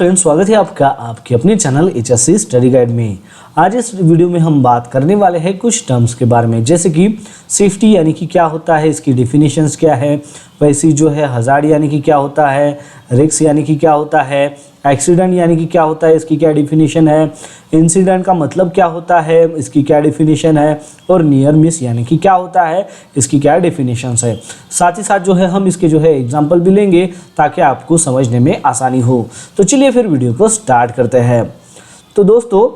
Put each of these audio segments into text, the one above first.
Friends, स्वागत है आपका आपके अपने चैनल HSC स्टडी गाइड में। आज इस वीडियो में हम बात करने वाले हैं कुछ टर्म्स के बारे में, जैसे कि सेफ्टी यानी कि क्या होता है, इसकी डेफिनेशंस क्या है, वैसी जो है हजार्ड यानी कि क्या होता है, रिस्क यानी कि क्या होता है, एक्सीडेंट यानी कि क्या होता है, इसकी क्या डेफिनेशन है, इंसिडेंट का मतलब क्या होता है, इसकी क्या डेफिनेशन है, और नियर मिस यानी कि क्या होता है, इसकी क्या डेफिनेशंस है। साथ ही साथ जो है हम इसके जो है एग्जाम्पल भी लेंगे ताकि आपको समझने में आसानी हो। तो चलिए फिर वीडियो को स्टार्ट करते हैं। तो दोस्तों,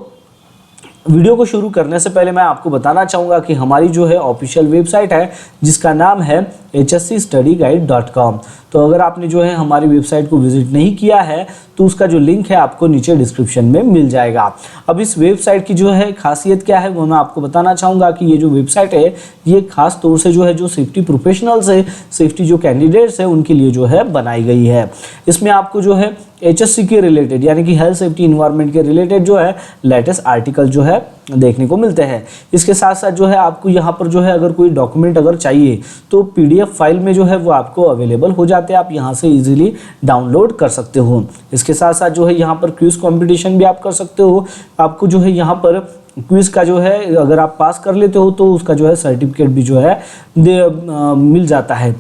वीडियो को शुरू करने से पहले मैं आपको बताना चाहूँगा कि हमारी जो है ऑफिशियल वेबसाइट है जिसका नाम है hscstudyguide.com। तो अगर आपने जो है हमारी वेबसाइट को विजिट नहीं किया है तो उसका जो लिंक है आपको नीचे डिस्क्रिप्शन में मिल जाएगा। अब इस वेबसाइट की जो है खासियत क्या है वो मैं आपको बताना चाहूँगा कि ये जो वेबसाइट है ये खास तौर से जो है जो सेफ्टी प्रोफेशनल्स है, सेफ्टी जो कैंडिडेट्स है उनके लिए जो है बनाई गई है। इसमें आपको जो है HSC के रिलेटेड यानी कि हेल्थ सेफ्टी इन्वायरमेंट के रिलेटेड जो है लेटेस्ट आर्टिकल जो है देखने को मिलते हैं। इसके साथ साथ जो है आपको यहाँ पर जो है अगर कोई डॉक्यूमेंट अगर चाहिए तो PDF फाइल में जो है वो आपको अवेलेबल हो जाते हैं, आप यहाँ से इजीली डाउनलोड कर सकते हो। इसके साथ साथ जो है यहाँ पर क्विज कंपटीशन भी आप कर सकते हो। आपको जो है यहाँ पर क्विज का जो है अगर आप पास कर लेते हो तो उसका जो है सर्टिफिकेट भी जो है मिल जाता है।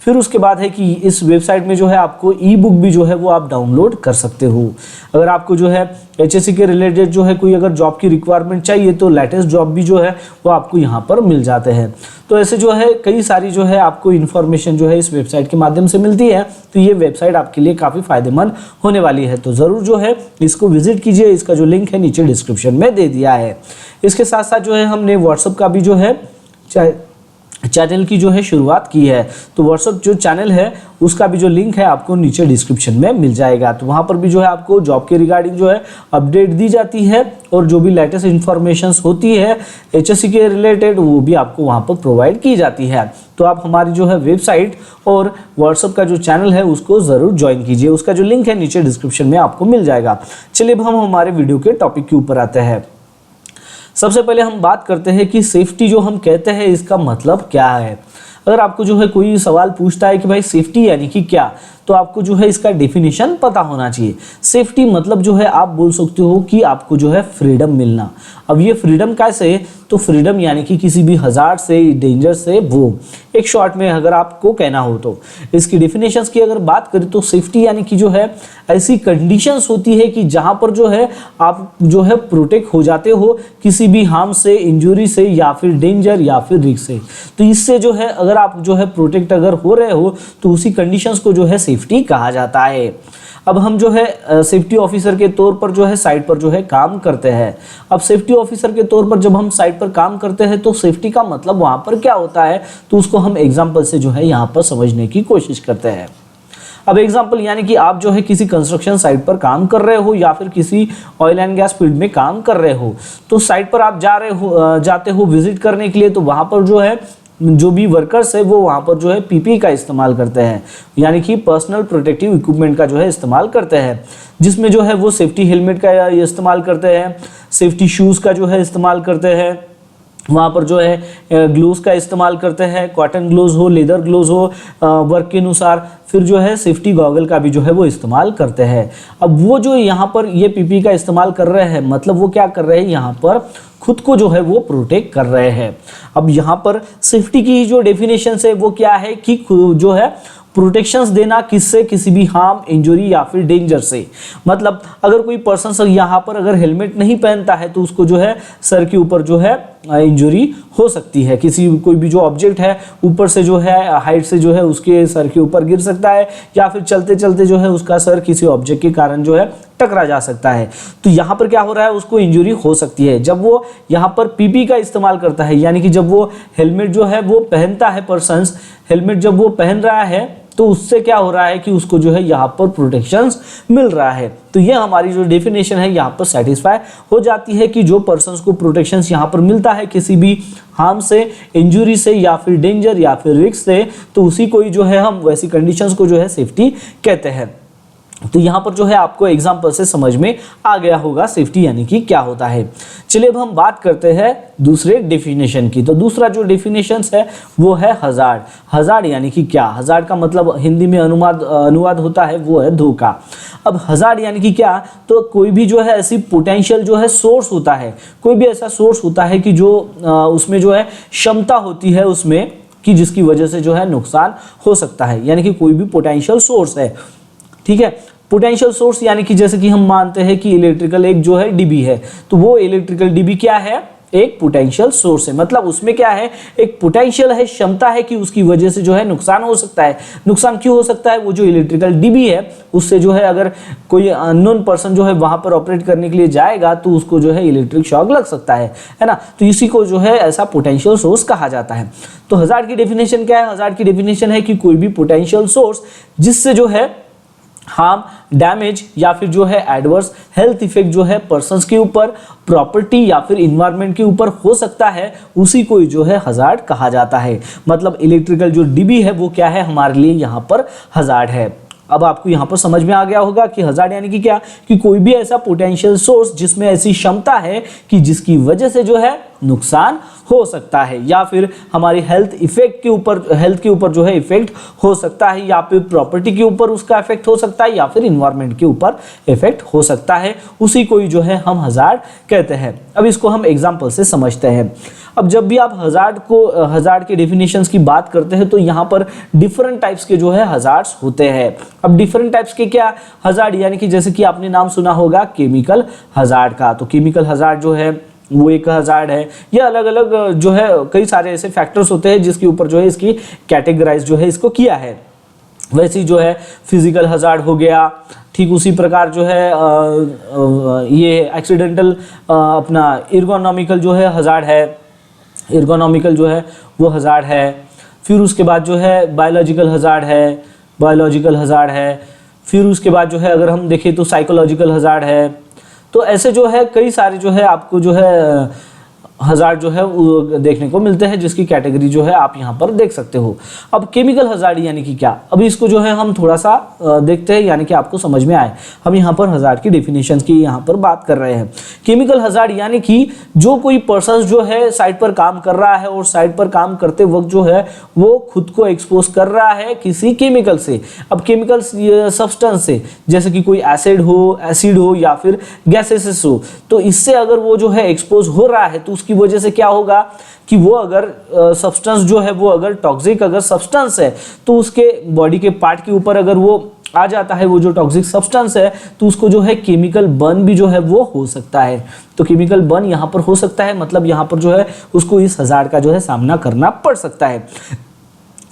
फिर उसके बाद है कि इस वेबसाइट में जो है आपको ई-बुक भी जो है वो आप डाउनलोड कर सकते हो। अगर आपको जो है HSC के रिलेटेड जो है कोई अगर जॉब की रिक्वायरमेंट चाहिए तो लेटेस्ट जॉब भी जो है वो आपको यहाँ पर मिल जाते हैं। तो ऐसे जो है कई सारी जो है आपको इन्फॉर्मेशन जो है इस वेबसाइट के माध्यम से मिलती है। तो ये वेबसाइट आपके लिए काफ़ी फायदेमंद होने वाली है, तो ज़रूर जो है इसको विजिट कीजिए। इसका जो लिंक है नीचे डिस्क्रिप्शन में दे दिया है। इसके साथ साथ जो है हमने व्हाट्सएप का भी जो है चैनल की जो है शुरुआत की है। तो व्हाट्सएप जो चैनल है उसका भी जो लिंक है आपको नीचे डिस्क्रिप्शन में मिल जाएगा। तो वहाँ पर भी जो है आपको जॉब के रिगार्डिंग जो है अपडेट दी जाती है और जो भी लेटेस्ट इन्फॉर्मेशंस होती है HSC के रिलेटेड वो भी आपको वहाँ पर प्रोवाइड की जाती है। तो आप हमारी जो है वेबसाइट और व्हाट्सएप का जो चैनल है उसको ज़रूर ज्वाइन कीजिए। उसका जो लिंक है नीचे डिस्क्रिप्शन में आपको मिल जाएगा। चलिए अब हम हमारे वीडियो के टॉपिक के ऊपर आते हैं। सबसे पहले हम बात करते हैं कि सेफ्टी जो हम कहते हैं इसका मतलब क्या है। अगर आपको जो है कोई सवाल पूछता है कि भाई सेफ्टी यानी कि क्या, तो आपको जो है इसका डेफिनेशन पता होना चाहिए। सेफ्टी मतलब जो है आप बोल सकते हो कि आपको जो है फ्रीडम मिलना। अब ये फ्रीडम कैसे, तो फ्रीडम यानी कि किसी भी हज़ार्ड से, डेंजर से, वो एक शॉर्ट में अगर आपको कहना हो तो इसकी डेफिनेशंस की अगर बात करें तो सेफ्टी यानी कि जो है ऐसी कंडीशंस होती है कि जहाँ पर जो है आप जो है प्रोटेक्ट हो जाते हो किसी भी हार्म से, इंजरी से या फिर डेंजर या फिर रिस्क से। तो इससे जो है अगर आप जो है प्रोटेक्ट अगर हो रहे हो तो उसी कंडीशंस को जो है सेफ्टी कहा जाता है। अब हम जो है सेफ्टी ऑफिसर के तौर पर जो है साइट पर जो है काम करते हैं। अब सेफ्टी ऑफिसर के तौर पर जब हम साइट पर काम करते हैं तो सेफ्टी का मतलब वहाँ पर क्या होता है, तो उसको हम एग्जाम्पल से जो है यहाँ पर समझने की कोशिश करते हैं। अब एग्जाम्पल यानी कि आप जो है किसी कंस्ट्रक्शन साइट पर काम कर रहे हो या फिर किसी ऑयल एंड गैस फील्ड में काम कर रहे हो, तो साइट पर आप जाते हो विजिट करने के लिए। तो वहाँ पर जो है जो भी वर्कर्स है वो वहाँ पर जो है PPE का इस्तेमाल करते हैं, यानी कि पर्सनल प्रोटेक्टिव इक्विपमेंट का जो है इस्तेमाल करते हैं, जिसमें जो है वो सेफ्टी हेलमेट का इस्तेमाल करते हैं, सेफ्टी शूज़ का जो है इस्तेमाल करते हैं, वहाँ पर जो है ग्लोव्स का इस्तेमाल करते हैं, कॉटन ग्लोव्स हो, लेदर ग्लोव्स हो वर्क के अनुसार। फिर जो है सेफ्टी गॉगल का भी जो है वो इस्तेमाल करते हैं। अब वो जो यहाँ पर ये PPE का इस्तेमाल कर रहे हैं, मतलब वो क्या कर रहे हैं, यहाँ पर खुद को जो है वो प्रोटेक्ट कर रहे हैं। अब यहाँ पर सेफ्टी की जो डेफिनेशन है वो क्या है कि जो है प्रोटेक्शंस देना, किससे, किसी भी हार्म, इंजरी या फिर डेंजर से। मतलब अगर कोई पर्सन यहाँ पर अगर हेलमेट नहीं पहनता है तो उसको जो है सर के ऊपर जो है इंजरी हो सकती है। कोई भी जो ऑब्जेक्ट है ऊपर से जो है हाइट से जो है उसके सर के ऊपर गिर सकता है, या फिर चलते चलते जो है उसका सर किसी ऑब्जेक्ट के कारण जो है टकरा जा सकता है। तो यहाँ पर क्या हो रहा है, उसको इंजरी हो सकती है जब वो यहाँ पर PPE का इस्तेमाल करता है, यानी कि जब वो हेलमेट जो है वो पहनता है, पर्सन्स हेलमेट जब वो पहन रहा है तो उससे क्या हो रहा है कि उसको जो है यहाँ पर प्रोटेक्शंस मिल रहा है। तो ये हमारी जो डेफिनेशन है यहाँ पर सेटिस्फाई हो जाती है कि जो पर्सन्स को प्रोटेक्शंस यहाँ पर मिलता है किसी भी हार्म से, इंजरी से या फिर डेंजर या फिर रिस्क से, तो उसी को ही जो है हम वैसी कंडीशंस को जो है सेफ्टी कहते हैं। तो यहाँ पर जो है आपको एग्जाम्पल से समझ में आ गया होगा सेफ्टी यानी कि क्या होता है। चलिए अब हम बात करते हैं दूसरे डेफिनेशन की। तो दूसरा जो डेफिनेशन है वो है हजार्ड। हजार्ड यानी कि क्या? हजार्ड का मतलब हिंदी में अनुवाद होता है वो है धोखा। अब हजार्ड यानी कि क्या? तो कोई भी जो है ऐसी पोटेंशियल जो है सोर्स होता है, कोई भी ऐसा सोर्स होता है कि जो उसमें जो है क्षमता होती है उसमें कि जिसकी वजह से जो है नुकसान हो सकता है, यानी कि कोई भी पोटेंशियल सोर्स है। ठीक है, पोटेंशियल सोर्स यानी कि जैसे कि हम मानते हैं कि इलेक्ट्रिकल एक जो है डीबी है, तो वो इलेक्ट्रिकल डीबी क्या है? एक पोटेंशियल सोर्स है। मतलब उसमें क्या है? एक पोटेंशियल है, क्षमता है कि उसकी वजह से जो है नुकसान हो सकता है। नुकसान क्यों हो सकता है? वो जो इलेक्ट्रिकल डीबी है उससे जो है अगर कोई अननोन पर्सन जो है वहां पर ऑपरेट करने के लिए जाएगा तो उसको जो है इलेक्ट्रिक शॉक लग सकता है ना। तो इसी को जो है ऐसा पोटेंशियल सोर्स कहा जाता है। तो हजार्ड की डेफिनेशन क्या है? हजार्ड की डेफिनेशन है कि कोई भी पोटेंशियल सोर्स जिससे जो है हार्म, डैमेज या फिर जो है एडवर्स हेल्थ इफेक्ट जो है पर्संस के ऊपर, प्रॉपर्टी या फिर इन्वायरमेंट के ऊपर हो सकता है, उसी को जो है हजार्ड कहा जाता है। मतलब इलेक्ट्रिकल जो डीबी है वो क्या है हमारे लिए यहाँ पर हजार्ड है। अब आपको यहाँ पर समझ में आ गया होगा कि हजार्ड यानी कि क्या? कि कोई भी ऐसा पोटेंशियल सोर्स जिसमें ऐसी क्षमता है कि जिसकी वजह से जो है नुकसान हो सकता है, या फिर हमारी हेल्थ के ऊपर जो है इफेक्ट हो सकता है, या फिर प्रॉपर्टी के ऊपर उसका इफेक्ट हो सकता है, या फिर इन्वायरमेंट के ऊपर इफेक्ट हो सकता है, उसी को जो है हम हजार्ड कहते हैं। अब इसको हम एग्जांपल से समझते हैं। अब जब भी आप हजार्ड के डेफिनेशंस की बात करते हैं तो यहाँ पर डिफरेंट टाइप्स के जो है हजार्ड्स होते हैं। अब डिफरेंट टाइप्स के क्या हजार्ड, यानी कि जैसे कि आपने नाम सुना होगा केमिकल हजार्ड का। तो केमिकल हजार्ड जो है वो एक हजार्ड है। ये अलग अलग जो है कई सारे ऐसे फैक्टर्स होते हैं जिसके ऊपर जो है इसकी कैटेगराइज जो है इसको किया है। वैसे ही जो है फिजिकल हजार्ड हो गया, ठीक उसी प्रकार जो है ये एक्सीडेंटल अपना एर्गोनॉमिकल जो है हजार्ड है, एर्गोनॉमिकल जो है वो हजार्ड है। फिर उसके बाद जो है बायोलॉजिकल हजार्ड है, फिर उसके बाद जो है अगर हम देखें तो साइकोलॉजिकल हजार्ड है। तो ऐसे जो है कई सारे जो है आपको जो है हजार्ड जो है वो देखने को मिलते हैं, जिसकी कैटेगरी जो है आप यहाँ पर देख सकते हो। अब केमिकल हजार्ड यानी कि क्या? अभी इसको जो है हम थोड़ा सा देखते हैं, यानी कि आपको समझ में आए। हम यहाँ पर हजार्ड की डेफिनेशन की यहाँ पर बात कर रहे हैं। केमिकल हजार्ड यानी कि जो कोई पर्सन जो है साइट पर काम कर रहा है और साइट पर काम करते वक्त जो है वो खुद को एक्सपोज कर रहा है किसी केमिकल से। अब केमिकल सब्सटेंस से, जैसे कि कोई एसिड हो या फिर गैसेस हो, तो इससे अगर वो जो है एक्सपोज हो रहा है तो उसकी वजह से क्या होगा कि वो अगर सब्सटेंस जो है वो अगर टॉक्सिक अगर सब्सटेंस है तो उसके बॉडी के पार्ट के ऊपर अगर वो आ जाता है वो जो टॉक्सिक सब्सटेंस है, तो उसको जो है केमिकल बर्न भी जो है वो हो सकता है। तो केमिकल बर्न यहाँ पर हो सकता है, मतलब यहाँ पर जो है उसको इस हजार्ड का जो है सामना करना पड़ सकता है।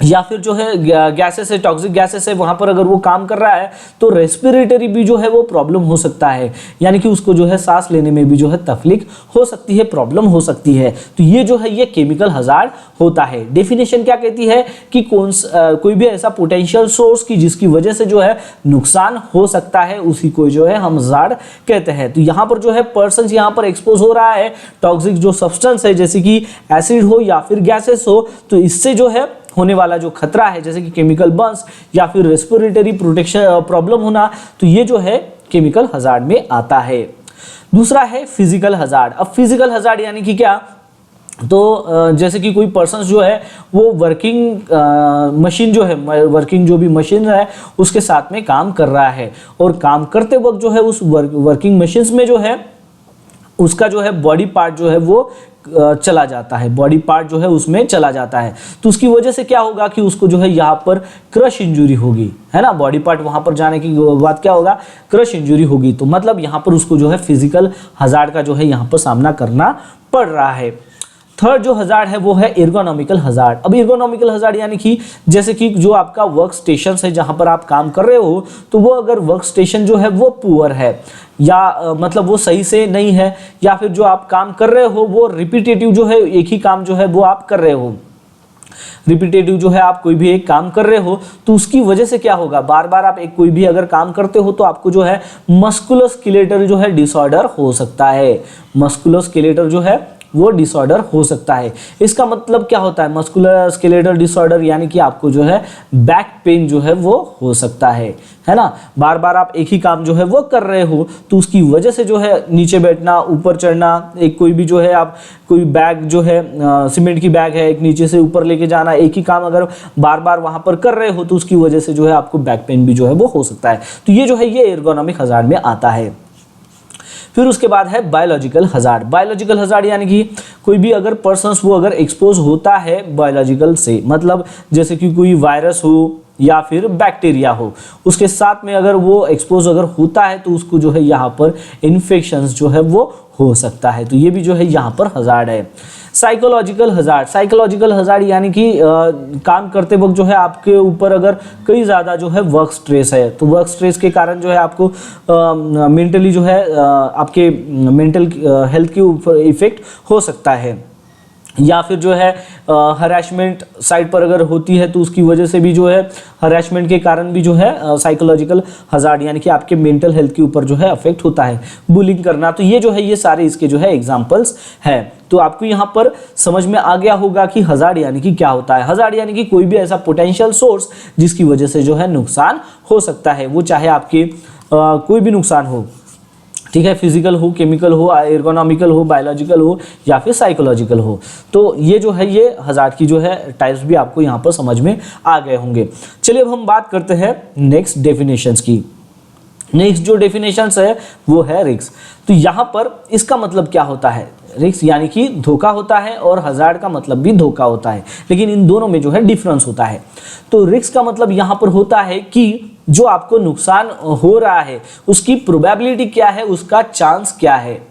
या फिर जो है गैसेस है, टॉक्सिक गैसेस है, वहां पर अगर वो काम कर रहा है तो रेस्पिरेटरी भी जो है वो प्रॉब्लम हो सकता है, यानी कि उसको जो है सांस लेने में भी जो है तकलीफ हो सकती है, प्रॉब्लम हो सकती है। तो ये जो है ये केमिकल हजार्ड होता है। डेफिनेशन क्या कहती है कि कोई भी ऐसा पोटेंशियल सोर्स की जिसकी वजह से जो है नुकसान हो सकता है, उसी को जो है हम हजार्ड कहते हैं। तो यहाँ पर जो है पर्सन यहाँ पर एक्सपोज हो रहा है टॉक्सिक जो सब्सटेंस है, जैसे कि एसिड हो या फिर गैसेस हो, तो इससे जो है होने वाला जो खतरा है जैसे कि केमिकल बर्न्स या फिर रेस्पिरेटरी प्रोटेक्शन प्रॉब्लम होना, तो ये जो है केमिकल हजार्ड में आता है। दूसरा है फिजिकल हजार्ड। अब फिजिकल हजार्ड यानी कि क्या? तो जैसे कि कोई पर्सन जो है वो वर्किंग मशीन जो है, वर्किंग जो भी मशीन है उसके साथ में काम कर रहा है, और काम करते वक्त जो है उस वर्किंग मशीन्स में जो है उसका जो है बॉडी पार्ट जो है वो चला जाता है, बॉडी पार्ट जो है उसमें चला जाता है। तो उसकी वजह से क्या होगा कि उसको जो है यहाँ पर क्रश इंजरी होगी, है ना। बॉडी पार्ट वहां पर जाने की बात क्या होगा? क्रश इंजरी होगी। तो मतलब यहाँ पर उसको जो है फिजिकल हजार्ड का जो है यहाँ पर सामना करना पड़ रहा है। थर्ड जो हजार्ड है वो है एर्गोनॉमिकल हजार्ड। अब एर्गोनॉमिकल हजार्ड यानी कि जैसे कि जो आपका वर्क स्टेशन है जहां पर आप काम कर रहे हो, तो वो अगर वर्क स्टेशन जो है वो पुअर है, या मतलब वो सही से नहीं है, या फिर जो आप काम कर रहे हो वो रिपीटेटिव जो है एक ही काम जो है वो आप कर रहे हो, रिपीटेटिव जो है आप कोई भी एक काम कर रहे हो, तो उसकी वजह से क्या होगा? बार बार आप एक कोई भी अगर काम करते हो तो आपको जो है मस्कुलोस्केलेटल जो है डिसऑर्डर हो सकता है। मस्कुलोस्केलेटल जो है वो डिसऑर्डर हो सकता है। इसका मतलब क्या होता है, मस्कुलर स्केलेटल डिसऑर्डर, यानी कि आपको जो है बैक पेन जो है वो हो सकता है ना। बार बार आप एक ही काम जो है वो कर रहे हो तो उसकी वजह से जो है नीचे बैठना, ऊपर चढ़ना, एक कोई भी जो है आप कोई बैग जो है सीमेंट की बैग है, एक नीचे से ऊपर लेके जाना, एक ही काम अगर बार बार वहां पर कर रहे हो तो उसकी वजह से जो है आपको बैक पेन भी जो है वो हो सकता है। तो ये जो है ये एर्गोनॉमिक हजार्ड में आता है। फिर उसके बाद है बायोलॉजिकल हजार्ड। बायोलॉजिकल हजार्ड यानी कि कोई भी अगर पर्सन वो अगर एक्सपोज होता है बायोलॉजिकल से, मतलब जैसे कि कोई वायरस हो या फिर बैक्टीरिया हो, उसके साथ में अगर वो एक्सपोज अगर होता है तो उसको जो है यहाँ पर इन्फेक्शंस जो है वो हो सकता है। तो ये भी जो है यहाँ पर हजार्ड है। साइकोलॉजिकल हजार्ड, साइकोलॉजिकल हजार्ड यानी कि काम करते वक्त जो है आपके ऊपर अगर कई ज़्यादा जो है वर्क स्ट्रेस है तो वर्क स्ट्रेस के कारण जो है आपको मेंटली जो है आपके मेंटल हेल्थ के ऊपर इफेक्ट हो सकता है। या फिर जो है हरासमेंट साइड पर अगर होती है तो उसकी वजह से भी जो है हरासमेंट के कारण भी जो है साइकोलॉजिकल हजार्ड यानी कि आपके मेंटल हेल्थ के ऊपर जो है अफेक्ट होता है, बुलिंग करना। तो ये जो है ये सारे इसके जो है एग्जांपल्स है। तो आपको यहाँ पर समझ में आ गया होगा कि हजार्ड यानी कि क्या होता है। हजार्ड यानी कि कोई भी ऐसा पोटेंशियल सोर्स जिसकी वजह से जो है नुकसान हो सकता है, वो चाहे आपके कोई भी नुकसान हो, ठीक है, फिजिकल हो, केमिकल हो, एर्गोनॉमिकल हो, बायोलॉजिकल हो या फिर साइकोलॉजिकल हो। तो ये जो है ये हजार्ड की जो है टाइप्स भी आपको यहाँ पर समझ में आ गए होंगे। चलिए अब हम बात करते हैं नेक्स्ट डेफिनेशंस की। नेक्स्ट जो डेफिनेशंस है वो है रिस्क। तो यहाँ पर इसका मतलब क्या होता है, रिस्क यानी कि धोखा होता है और हजार्ड का मतलब भी धोखा होता है, लेकिन इन दोनों में जो है डिफरेंस होता है। तो रिस्क का मतलब यहाँ पर होता है कि जो आपको नुकसान हो रहा है उसकी प्रोबेबिलिटी क्या है, उसका चांस क्या है।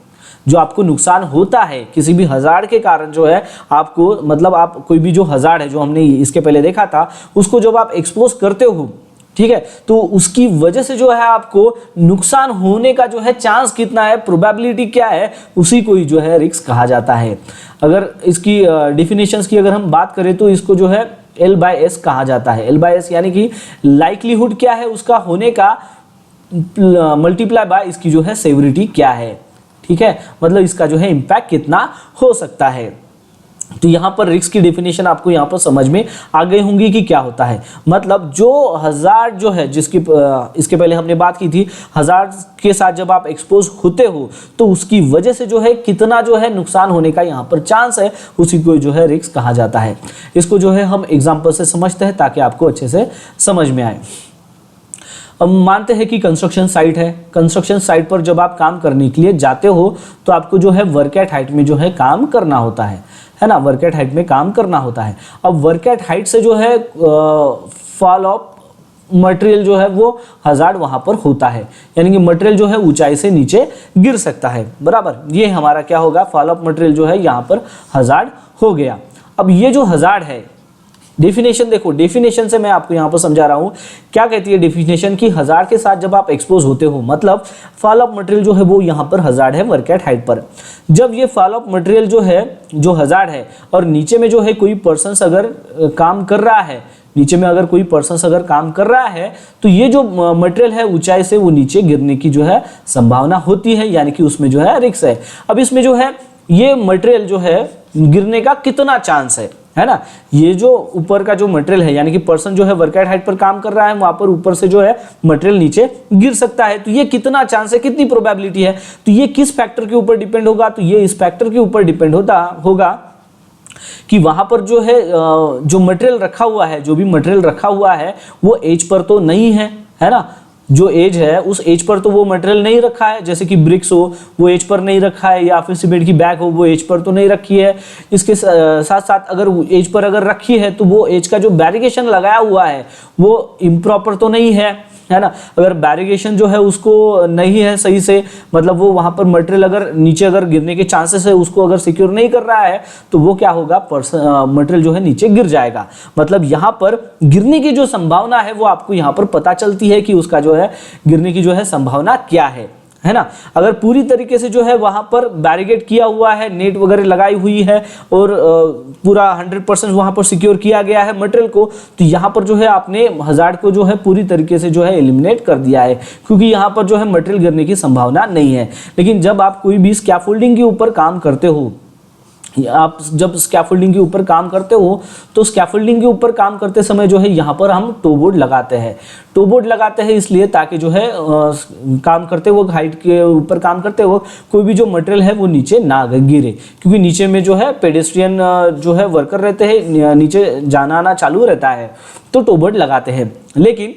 जो आपको नुकसान होता है किसी भी हजार्ड के कारण जो है आपको, मतलब आप कोई भी जो हजार्ड है जो हमने इसके पहले देखा था उसको जब आप एक्सपोज करते हो, ठीक है, तो उसकी वजह से जो है आपको नुकसान होने का जो है चांस कितना है, प्रोबेबिलिटी क्या है, उसी को ही जो है रिस्क कहा जाता है। अगर इसकी डेफिनेशंस की अगर हम बात करें तो इसको जो है L/S कहा जाता है। L/S यानी कि लाइक्लीहुड क्या है उसका होने का मल्टीप्लाई बाय इसकी जो है सेवरिटी क्या है, ठीक है, मतलब इसका जो है इम्पैक्ट कितना हो सकता है। तो यहाँ पर रिस्क की डेफिनेशन आपको यहाँ पर समझ में आ गई होंगी कि क्या होता है। मतलब जो हजार्ड जो है जिसकी इसके पहले हमने बात की थी, हजार्ड के साथ जब आप एक्सपोज होते हो तो उसकी वजह से जो है कितना जो है नुकसान होने का यहाँ पर चांस है, उसी को जो है रिस्क कहा जाता है। इसको जो है हम एग्जाम्पल से समझते हैं ताकि आपको अच्छे से समझ में आए। अब मानते हैं कि कंस्ट्रक्शन साइट है। कंस्ट्रक्शन साइट पर जब आप काम करने के लिए जाते हो तो आपको जो है वर्क एट हाइट में जो है काम करना होता है ना, वर्क एट हाइट में काम करना होता है। अब वर्क एट हाइट से जो है फॉल ऑफ मटेरियल जो है वो हजार्ड वहां पर होता है, यानी कि मटेरियल जो है ऊंचाई से नीचे गिर सकता है, बराबर। ये हमारा क्या होगा, फॉल ऑफ मटेरियल जो है यहाँ पर हजार्ड हो गया। अब ये जो हजार्ड है, डेफिनेशन देखो, डेफिनेशन से मैं आपको यहाँ पर समझा रहा हूँ क्या कहती है डेफिनेशन की, हजार्ड के साथ जब आप एक्सपोज होते हो, मतलब फॉल ऑफ मटेरियल जो है वो यहाँ पर हजार्ड है वर्क एट हाइट पर। जब ये फॉल ऑफ मटेरियल जो है जो हजार्ड है और नीचे में जो है कोई पर्सन अगर काम कर रहा है, नीचे में अगर कोई पर्सन अगर काम कर रहा है तो ये जो मटेरियल है ऊंचाई से वो नीचे गिरने की जो है संभावना होती है, यानी कि उसमें जो है रिस्क है। अब इसमें जो है ये मटेरियल जो है गिरने का कितना चांस है ना, ये जो ऊपर का जो मटेरियल है, यानी कि पर्सन जो है वर्क एट हाइट पर काम कर रहा है, वहां पर ऊपर से जो है मटेरियल नीचे गिर सकता है। तो ये कितना चांस है, कितनी प्रोबेबिलिटी है, तो ये किस फैक्टर के ऊपर डिपेंड होगा, तो ये इस फैक्टर के ऊपर डिपेंड होगा कि वहां पर जो है जो मटेरियल रखा हुआ है, जो भी मटेरियल रखा हुआ है वो एज पर तो नहीं है ना, जो एज है उस एज पर तो वो मटेरियल नहीं रखा है, जैसे कि ब्रिक्स हो वो एज पर नहीं रखा है, या फिर सीमेंट की बैग हो वो एज पर तो नहीं रखी है। इसके साथ साथ अगर एज पर अगर रखी है तो वो एज का जो बैरिकेशन लगाया हुआ है वो इम्प्रॉपर तो नहीं है ना। अगर बैरिकेशन जो है उसको नहीं है सही से, मतलब वो वहां पर मटेरियल अगर नीचे अगर गिरने के चांसेस है उसको अगर सिक्योर नहीं कर रहा है तो वो क्या होगा, मटेरियल जो है नीचे गिर जाएगा। मतलब यहाँ पर गिरने की जो संभावना है वो आपको यहाँ पर पता चलती है कि उसका जो है गिरने की जो है संभावना क्या है ना। अगर पूरी तरीके से जो है वहां पर बैरिकेड किया हुआ है, नेट वगैरह लगाई हुई है और पूरा 100% वहां पर सिक्योर किया गया है मटेरियल को, तो यहाँ पर जो है आपने हजार्ड को जो है पूरी तरीके से जो है एलिमिनेट कर दिया है, क्योंकि यहाँ पर जो है मटेरियल गिरने की संभावना नहीं है। लेकिन जब आप कोई भी स्कैफोल्डिंग के ऊपर काम करते हो आप जब स्कैफोल्डिंग के ऊपर काम करते हो तो स्कैफोल्डिंग के ऊपर काम करते समय जो है यहाँ पर हम टो बोर्ड लगाते हैं। टो बोर्ड लगाते हैं इसलिए ताकि जो है काम करते हुए हाइट के ऊपर काम करते हुए कोई भी जो मटेरियल है वो नीचे ना गिरे, क्योंकि नीचे में जो है पेडेस्ट्रियन जो है वर्कर रहते हैं, नीचे जाना आना चालू रहता है, तो टो बोर्ड लगाते हैं। लेकिन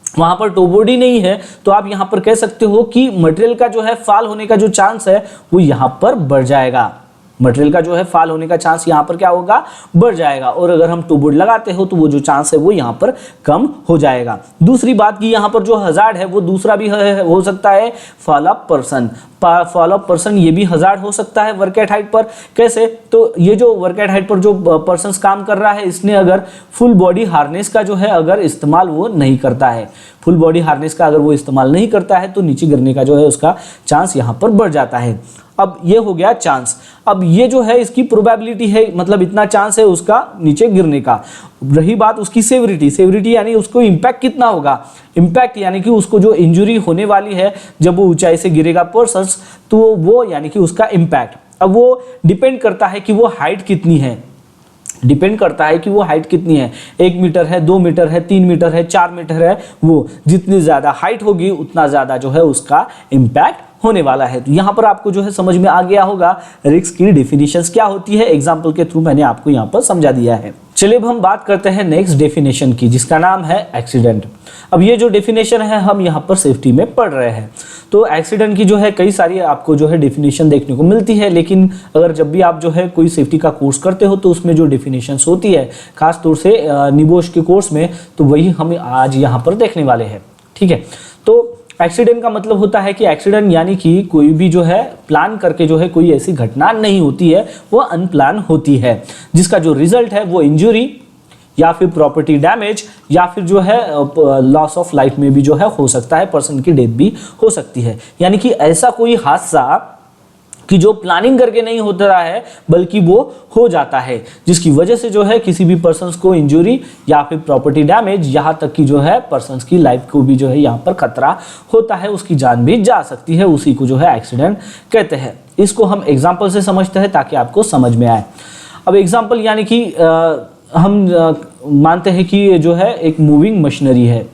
वहां पर टो बोर्ड ही नहीं है तो आप यहां पर कह सकते हो कि मटेरियल का जो है फॉल होने का जो चांस है वो यहां पर बढ़ जाएगा। मटेरियल का जो है फॉल होने का चांस यहाँ पर क्या होगा, बढ़ जाएगा। और अगर हम टो बोर्ड लगाते हो तो वो जो चांस है वो यहाँ पर कम हो जाएगा। दूसरी बात कि यहाँ पर जो हजार्ड है वो दूसरा भी हो सकता है, fall of person. Fall of person ये भी हजार्ड हो सकता है वर्क एट हाइट पर। कैसे, तो ये जो वर्क एट हाइट पर जो पर्सन काम कर रहा है इसने अगर फुल बॉडी हार्नेस का जो है अगर इस्तेमाल वो नहीं करता है, फुल बॉडी हार्नेस का अगर वो इस्तेमाल नहीं करता है तो नीचे गिरने का जो है उसका चांस यहाँ पर बढ़ जाता है। अब ये हो गया चांस। अब ये जो है इसकी प्रोबेबिलिटी है, मतलब इतना चांस है उसका नीचे गिरने का। रही बात उसकी सेवरिटी, सेवरिटी यानी उसको इम्पैक्ट कितना होगा, इम्पैक्ट यानी कि उसको जो इंजरी होने वाली है जब वो ऊंचाई से गिरेगा पर्सन, तो वो यानी कि उसका इम्पैक्ट। अब वो डिपेंड करता है कि वो हाइट कितनी है, डिपेंड करता है कि वो हाइट कितनी है, 1 मीटर है, 2 मीटर है, 3 मीटर है, 4 मीटर है। वो जितनी ज़्यादा हाइट होगी उतना ज़्यादा जो है उसका इम्पैक्ट होने वाला है। तो यहाँ पर आपको जो है समझ में आ गया होगा रिस्क की डेफिनेशंस क्या होती है, एग्जाम्पल के थ्रू मैंने आपको यहाँ पर समझा दिया है। चलिए अब हम बात करते हैं नेक्स्ट डेफिनेशन की, जिसका नाम है एक्सीडेंट। अब ये जो डेफिनेशन है हम यहाँ पर सेफ्टी में पढ़ रहे हैं। तो एक्सीडेंट की जो है कई सारी आपको जो है डेफिनेशन देखने को मिलती है, लेकिन अगर जब भी आप जो है कोई सेफ्टी का कोर्स करते हो तो उसमें जो डेफिनेशंस होती है खास तौर से निबोश के कोर्स में, तो वही हम आज यहाँ पर देखने वाले हैं। ठीक है, तो एक्सीडेंट का मतलब होता है कि एक्सीडेंट यानी कि कोई भी जो है प्लान करके जो है कोई ऐसी घटना नहीं होती है, वो अनप्लान होती है, जिसका जो रिजल्ट है वो इंजरी या फिर प्रॉपर्टी डैमेज या फिर जो है लॉस ऑफ लाइफ में भी जो है हो सकता है, पर्सन की डेथ भी हो सकती है। यानी कि ऐसा कोई हादसा कि जो प्लानिंग करके नहीं होता है बल्कि वो हो जाता है, जिसकी वजह से जो है किसी भी पर्सन को इंजरी या फिर प्रॉपर्टी डैमेज, यहाँ तक कि जो है पर्सन की लाइफ को भी जो है यहाँ पर खतरा होता है, उसकी जान भी जा सकती है, उसी को जो है एक्सीडेंट कहते हैं। इसको हम एग्जाम्पल से समझते हैं ताकि आपको समझ में आए। अब एग्जाम्पल यानी कि हम मानते हैं कि ये जो है एक मूविंग मशीनरी है,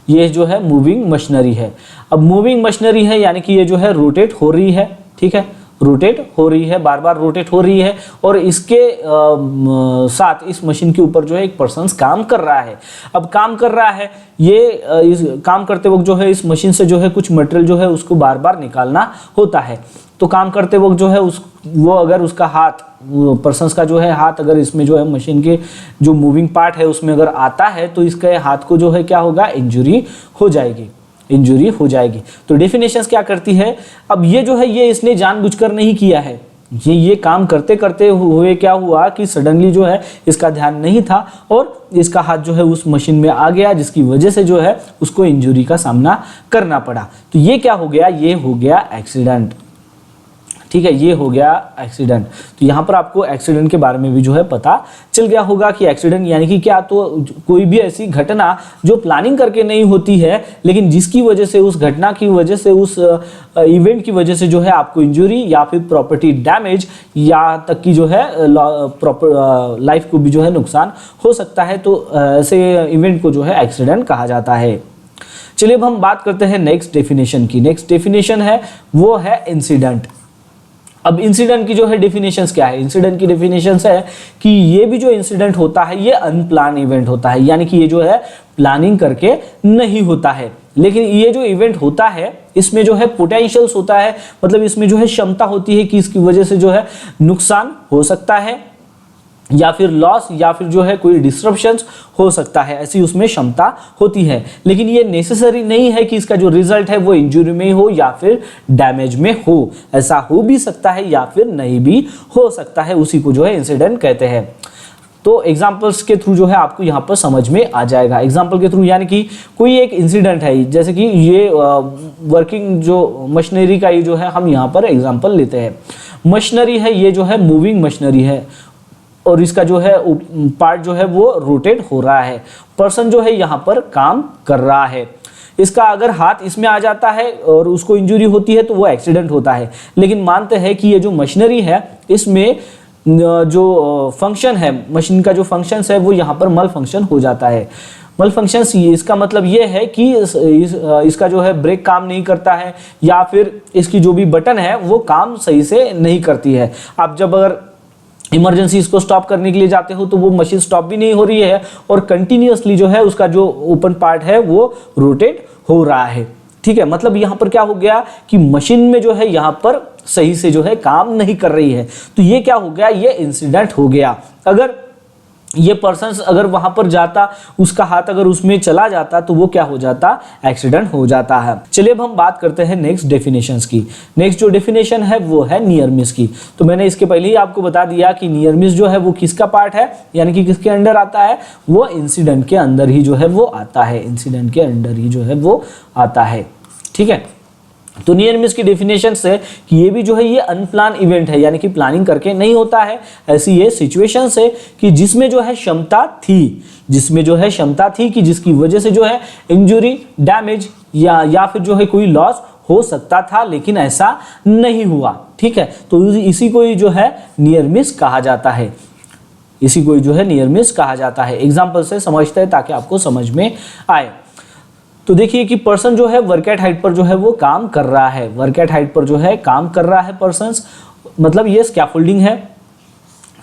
ये जो है मूविंग मशीनरी है। अब मूविंग मशीनरी है यानी कि ये जो है रोटेट हो रही है, ठीक है, रोटेट हो रही है, बार बार रोटेट हो रही है, और इसके साथ इस मशीन के ऊपर जो है एक पर्सन काम कर रहा है। अब काम कर रहा है, ये इस काम करते वक्त जो है इस मशीन से जो है कुछ मटेरियल जो है उसको बार बार निकालना होता है। तो काम करते वक्त जो है वो अगर उसका हाथ, पर्सन का जो है हाथ अगर इसमें जो है मशीन के जो मूविंग पार्ट है उसमें अगर आता है तो इसके हाथ को जो है क्या होगा, इंजरी हो जाएगी, इंजरी हो जाएगी। तो डेफिनेशंस क्या करती है, अब ये जो है ये इसने जानबूझकर नहीं किया है, ये काम करते करते हुए क्या हुआ कि सडनली जो है इसका ध्यान नहीं था और इसका हाथ जो है उस मशीन में आ गया, जिसकी वजह से जो है उसको इंजरी का सामना करना पड़ा। तो ये क्या हो गया, ये हो गया एक्सीडेंट। ठीक है, ये हो गया एक्सीडेंट। तो यहाँ पर आपको एक्सीडेंट के बारे में भी जो है पता चल गया होगा कि एक्सीडेंट यानी कि क्या, तो कोई भी ऐसी घटना जो प्लानिंग करके नहीं होती है लेकिन जिसकी वजह से, उस घटना की वजह से, उस इवेंट की वजह से जो है आपको इंजरी या फिर प्रॉपर्टी डैमेज या तक की जो है लाइफ को भी जो है नुकसान हो सकता है। तो ऐसे इवेंट को जो है एक्सीडेंट कहा जाता है। चलिए अब हम बात करते हैं नेक्स्ट डेफिनेशन की। नेक्स्ट डेफिनेशन है वो है इंसिडेंट। अब इंसिडेंट की जो है डेफिनेशंस क्या है, इंसिडेंट की डेफिनेशंस है कि ये भी जो इंसिडेंट होता है ये अनप्लान इवेंट होता है, यानी कि ये जो है प्लानिंग करके नहीं होता है, लेकिन ये जो इवेंट होता है इसमें जो है पोटेंशियल्स होता है, मतलब इसमें जो है क्षमता होती है कि इसकी वजह से जो है नुकसान हो सकता है या फिर लॉस या फिर जो है कोई डिस्ट्रप्शंस हो सकता है, ऐसी उसमें क्षमता होती है। लेकिन ये नेसेसरी नहीं है कि इसका जो रिजल्ट है वो इंजरी में हो या फिर डैमेज में हो, ऐसा हो भी सकता है या फिर नहीं भी हो सकता है, उसी को जो है इंसिडेंट कहते हैं। तो एग्जाम्पल्स के थ्रू जो है आपको यहाँ पर समझ में आ जाएगा। एग्जाम्पल के थ्रू यानी कि कोई एक इंसिडेंट है, जैसे कि ये वर्किंग जो मशीनरी का ये जो है हम यहाँ पर एग्जाम्पल लेते हैं। मशीनरी है, ये जो है मूविंग मशीनरी है और इसका जो है पार्ट जो है वो रोटेट हो रहा है, पर्सन जो है यहाँ पर काम कर रहा है। इसका अगर हाथ इसमें आ जाता है और उसको इंजरी होती है तो वो एक्सीडेंट होता है। लेकिन मानते हैं कि ये जो मशीनरी है इसमें जो फंक्शन है, मशीन का जो फंक्शन है वो यहाँ पर मल फंक्शन हो जाता है। मल फंक्शन इसका मतलब ये है कि इसका जो है ब्रेक काम नहीं करता है या फिर इसकी जो भी बटन है वो काम सही से नहीं करती है। आप जब अगर इमरजेंसी इसको स्टॉप करने के लिए जाते हो तो वो मशीन स्टॉप भी नहीं हो रही है और कंटिन्यूअसली जो है उसका जो ओपन पार्ट है वो रोटेट हो रहा है। ठीक है, मतलब यहाँ पर क्या हो गया कि मशीन में जो है यहाँ पर सही से जो है काम नहीं कर रही है। तो ये क्या हो गया, ये इंसिडेंट हो गया। अगर ये पर्सन अगर वहां पर जाता, उसका हाथ अगर उसमें चला जाता तो वो क्या हो जाता, एक्सीडेंट हो जाता है। चलिए अब हम बात करते हैं नेक्स्ट डेफिनेशंस की। नेक्स्ट जो डेफिनेशन है वो है नियर मिस की। तो मैंने इसके पहले ही आपको बता दिया कि नियर मिस जो है वो किसका पार्ट है, यानी कि किसके अंडर आता है, वो इंसिडेंट के अंदर ही जो है वो आता है, इंसिडेंट के अंडर ही जो है वो आता है। ठीक है, तो नियर मिस की डेफिनेशन से कि ये भी जो है ये अनप्लान इवेंट है, यानी कि प्लानिंग करके नहीं होता है। ऐसी ये सिचुएशन है कि जिसमें जो है क्षमता थी, जिसमें जो है क्षमता थी कि जिसकी वजह से जो है इंजरी, डैमेज या फिर जो है कोई लॉस हो सकता था, लेकिन ऐसा नहीं हुआ। ठीक है, तो इसी को ही जो है नियर मिस कहा जाता है, इसी को जो है नियर मिस कहा जाता है। एग्जाम्पल से समझते हैं ताकि आपको समझ में आए। तो देखिए कि पर्सन जो है वर्क एट हाइट पर जो है वो काम कर रहा है, वर्क एट हाइट पर जो है काम कर रहा है पर्सन, मतलब ये स्कैफोल्डिंग है,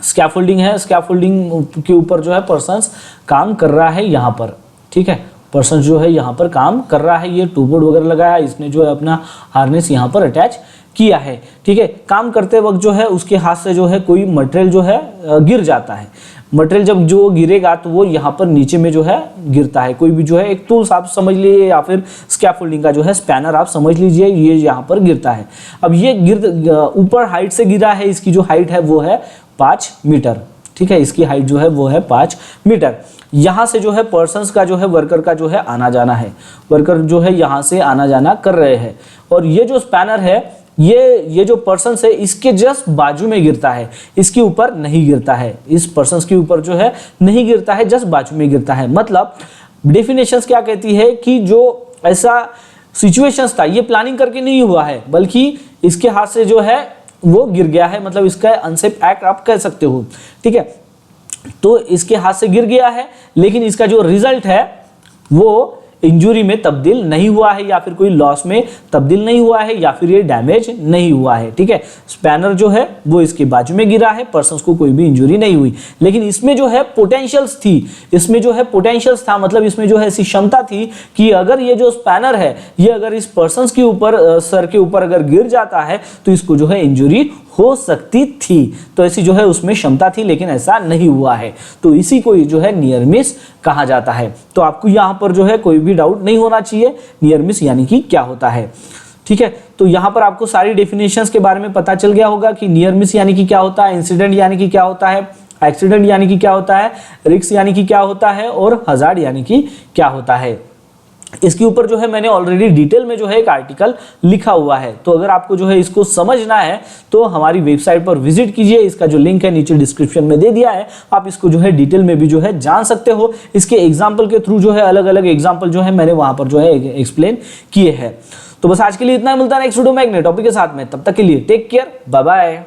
स्कैफोल्डिंग है, स्कैफोल्डिंग के ऊपर जो है पर्सन काम कर रहा है यहाँ पर। ठीक है, पर्सन जो है यहाँ पर काम कर रहा है, ये टूबोर्ड वगैरह लगाया, इसने जो है अपना हार्नेस यहाँ पर अटैच किया है। ठीक है, काम करते वक्त जो है उसके हाथ से जो है कोई मटेरियल जो है गिर जाता है। मटेरियल जब जो गिरेगा तो वो यहाँ पर नीचे में जो है गिरता है। कोई भी जो है एक टूल्स आप समझ लीजिए या फिर स्कैफोल्डिंग का जो है स्पैनर आप समझ लीजिए, ये यहाँ पर गिरता है। अब ये ऊपर हाइट से गिरा है, इसकी जो हाइट है वो है 5 मीटर। ठीक है, इसकी हाइट जो है वो है 5 मीटर। यहाँ से जो है पर्सन्स का जो है वर्कर का जो है आना जाना है, वर्कर जो है यहाँ से आना जाना कर रहे हैं और ये जो स्पैनर है ये जो पर्सन है इसके जस्ट बाजू में गिरता है, इसके ऊपर नहीं गिरता है, इस पर्सन के ऊपर जो है नहीं गिरता है, जस्ट बाजू में गिरता है। मतलब डेफिनेशंस क्या कहती है कि जो ऐसा सिचुएशंस था ये प्लानिंग करके नहीं हुआ है, बल्कि इसके हाथ से जो है वो गिर गया है, मतलब इसका अनसेफ एक्ट आप कह सकते हो। ठीक है, तो इसके हाथ से गिर गया है, लेकिन इसका जो रिजल्ट है वो इंजरी में तब्दील नहीं हुआ है या फिर कोई लॉस में तब्दील नहीं हुआ है या फिर ये डैमेज नहीं हुआ है। ठीक है, स्पैनर जो है वो इसके बाजू में गिरा है, पर्सन्स को कोई भी इंजरी नहीं हुई, लेकिन इसमें जो है पोटेंशियल्स थी, इसमें जो है पोटेंशियल्स था, मतलब इसमें जो है ऐसी क्षमता थी कि अगर ये जो स्पैनर है ये अगर इस पर्सन्स के ऊपर, सर के ऊपर अगर गिर जाता है तो इसको जो है इंजरी हो सकती थी। तो ऐसी जो है उसमें क्षमता थी, लेकिन ऐसा नहीं हुआ है। तो इसी को जो है नियर मिस कहा जाता है। तो आपको यहाँ पर जो है कोई भी डाउट नहीं होना चाहिए नियर मिस यानी कि क्या होता है। ठीक है, तो यहाँ पर आपको सारी डेफिनेशंस के बारे में पता चल गया होगा कि नियर मिस यानी कि क्या होता है, इंसिडेंट यानी कि क्या होता है, एक्सीडेंट यानी कि क्या होता है, रिस्क यानी कि क्या होता है और हजार्ड यानी कि क्या होता है। इसके ऊपर जो है मैंने ऑलरेडी डिटेल में जो है एक आर्टिकल लिखा हुआ है, तो अगर आपको जो है इसको समझना है तो हमारी वेबसाइट पर विजिट कीजिए, इसका जो लिंक है नीचे डिस्क्रिप्शन में दे दिया है, आप इसको जो है डिटेल में भी जो है जान सकते हो। इसके एग्जाम्पल के थ्रू जो है अलग अलग एग्जाम्पल जो है मैंने वहां पर जो है एक्सप्लेन किए हैं। तो बस आज के लिए इतना, मिलता है नेक्स्ट वीडियो में एक नए टॉपिक के साथ में, तब तक के लिए टेक केयर, बाय बाय।